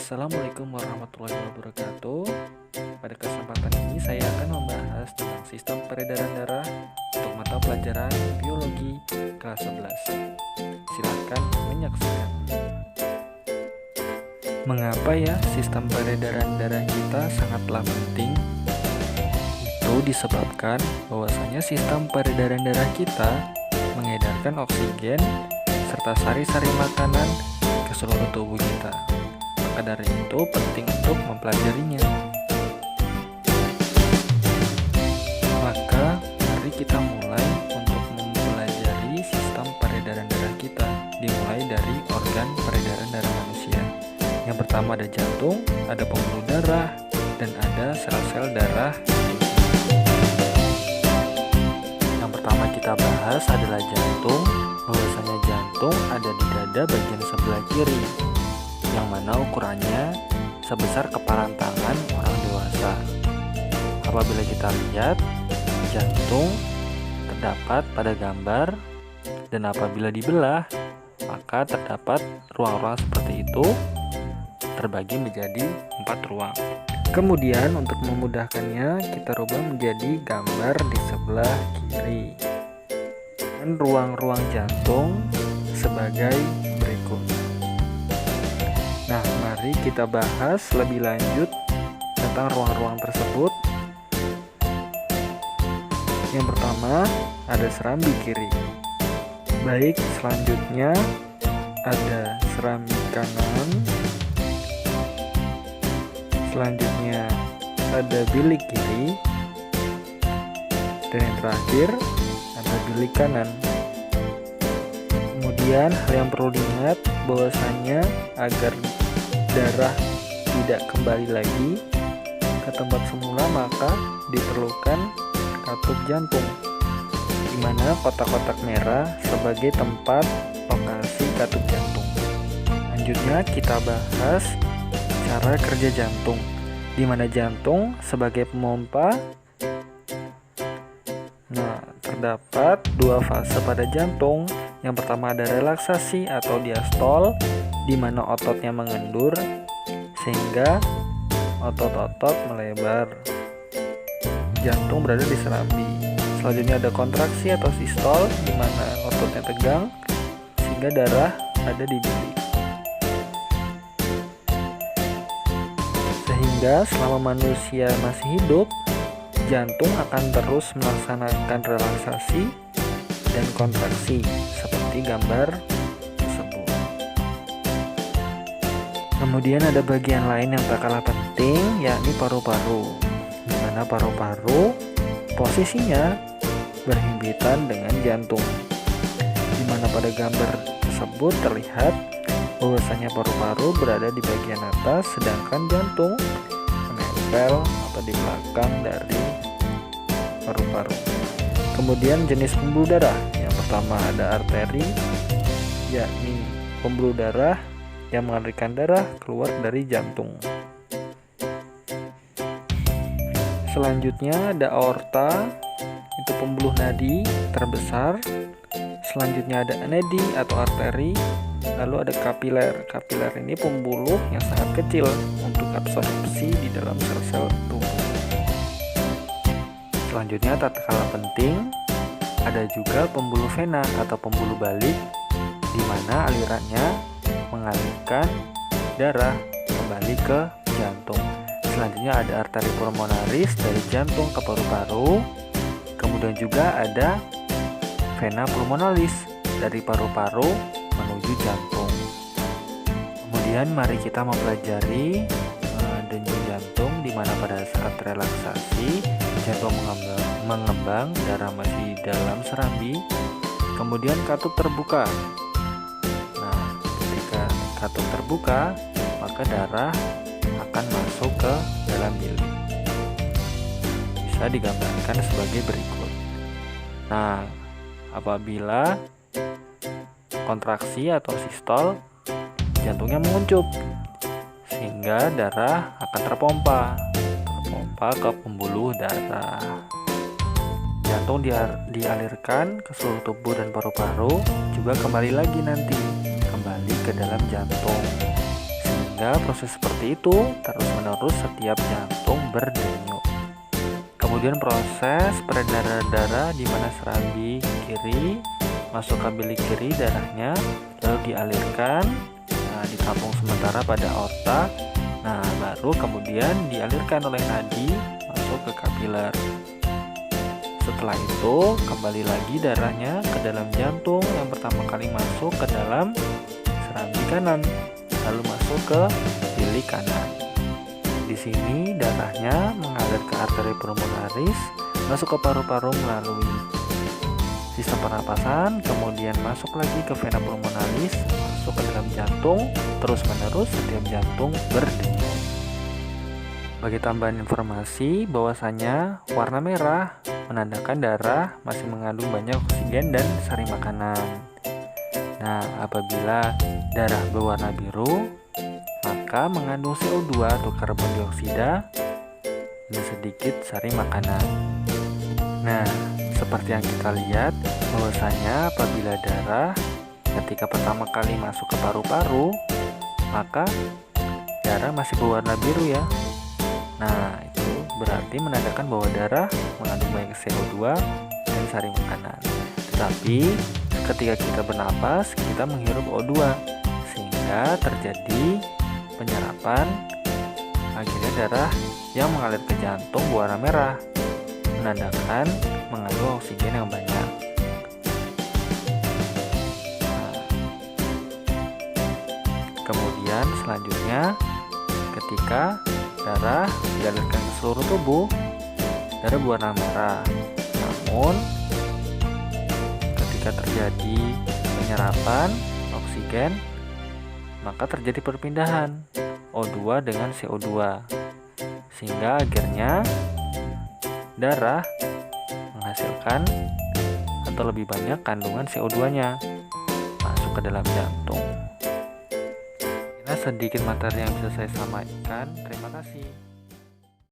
Assalamualaikum warahmatullahi wabarakatuh. Pada kesempatan ini saya akan membahas tentang sistem peredaran darah untuk mata pelajaran biologi kelas 11. Silakan menyaksikan. Mengapa ya sistem peredaran darah kita sangatlah penting? Itu disebabkan bahwasanya sistem peredaran darah kita mengedarkan oksigen serta sari-sari makanan ke seluruh tubuh kita. Maka dari itu penting untuk mempelajarinya. Maka mari kita mulai untuk mempelajari sistem peredaran darah kita. Dimulai dari organ peredaran darah manusia. Yang pertama ada jantung, ada pembuluh darah, dan ada sel-sel darah. Yang pertama kita bahas adalah jantung. Bahwasanya jantung ada di dada bagian sebelah kiri, yang mana ukurannya sebesar kepalan tangan orang dewasa. Apabila kita lihat, jantung terdapat pada gambar, dan apabila dibelah, maka terdapat ruang-ruang seperti itu terbagi menjadi 4 ruang. Kemudian untuk memudahkannya, kita rubah menjadi gambar di sebelah kiri. Dan ruang-ruang jantung sebagai berikut. Nah, mari kita bahas lebih lanjut tentang ruang-ruang tersebut. Yang pertama, ada serambi kiri. Baik, selanjutnya ada serambi kanan. Selanjutnya ada bilik kiri. Dan yang terakhir ada bilik kanan. Kemudian hal yang perlu diingat bahwasanya agar darah tidak kembali lagi ke tempat semula, maka diperlukan katup jantung, di mana kotak-kotak merah sebagai tempat lokasi katup jantung. Selanjutnya kita bahas cara kerja jantung, di mana jantung sebagai pemompa. Nah, terdapat 2 fase pada jantung. Yang pertama ada relaksasi atau diastol, di mana ototnya mengendur sehingga otot-otot melebar. Jantung berada di serambi. Selanjutnya ada kontraksi atau sistol, di mana ototnya tegang sehingga darah ada di bilik. Sehingga selama manusia masih hidup, jantung akan terus melaksanakan relaksasi dan kontraksi seperti gambar tersebut. Kemudian ada bagian lain yang tak kalah penting, yakni paru-paru, di mana paru-paru posisinya berhimpitan dengan jantung, di mana pada gambar tersebut terlihat bahwasanya paru-paru berada di bagian atas, sedangkan jantung menempel atau di belakang dari paru-paru. Kemudian jenis pembuluh darah. Yang pertama ada arteri, yakni pembuluh darah yang mengalirkan darah keluar dari jantung. Selanjutnya ada aorta, itu pembuluh nadi terbesar. Selanjutnya ada nadi atau arteri. Lalu ada kapiler. Kapiler ini pembuluh yang sangat kecil untuk absorpsi di dalam sel-sel tubuh. Selanjutnya tak kalah penting, ada juga pembuluh vena atau pembuluh balik, di mana alirannya mengalirkan darah kembali ke jantung. Selanjutnya ada arteri pulmonaris dari jantung ke paru-paru. Kemudian juga ada vena pulmonalis dari paru-paru menuju jantung. Kemudian mari kita mempelajari denyut jantung, di mana pada saat relaksasi jantung mengembang, darah masih dalam serambi. Kemudian katup terbuka. Nah, ketika katup terbuka, maka darah akan masuk ke dalam bilik. Bisa digambarkan sebagai berikut. Nah, apabila kontraksi atau sistol, jantungnya menguncup sehingga darah akan terpompa ke pembuluh darah. Jantung dialirkan ke seluruh tubuh dan paru-paru, juga kembali lagi nanti ke dalam jantung, Sehingga proses seperti itu terus-menerus setiap jantung berdenyut. Kemudian proses peredaran darah di mana serambi kiri masuk ke bilik kiri darahnya, lalu dialirkan, ditampung sementara pada aorta. Nah, baru kemudian dialirkan oleh nadi masuk ke kapiler. Setelah itu kembali lagi darahnya ke dalam jantung yang pertama kali masuk ke dalam serambi kanan, lalu masuk ke bilik kanan. Di sini darahnya mengalir ke arteri pulmonaris, masuk ke paru-paru melalui sistem pernapasan, kemudian masuk lagi ke vena pulmonalis, masuk ke dalam jantung, terus-menerus setiap jantung berdenyut. Bagi tambahan informasi bahwasanya warna merah menandakan darah masih mengandung banyak oksigen dan sari makanan. Nah, apabila darah berwarna biru, maka mengandung CO2 atau karbon dioksida dan sedikit sari makanan. Nah, seperti yang kita lihat bahwasanya apabila darah ketika pertama kali masuk ke paru-paru, maka darah masih berwarna biru ya. Nah, itu berarti menandakan bahwa darah mengandung banyak CO2 dan sari makanan. Tetapi ketika kita bernapas, kita menghirup O2 sehingga terjadi penyerapan, akhirnya darah yang mengalir ke jantung berwarna merah, menandakan mengandung oksigen yang banyak. Kemudian selanjutnya ketika darah dialirkan ke seluruh tubuh, darah berwarna merah. Namun ketika terjadi penyerapan oksigen, maka terjadi perpindahan O2 dengan CO2, sehingga akhirnya darah menghasilkan atau lebih banyak kandungan CO2-nya masuk ke dalam jantung. Ini sedikit materi yang bisa saya sampaikan. Terima kasih.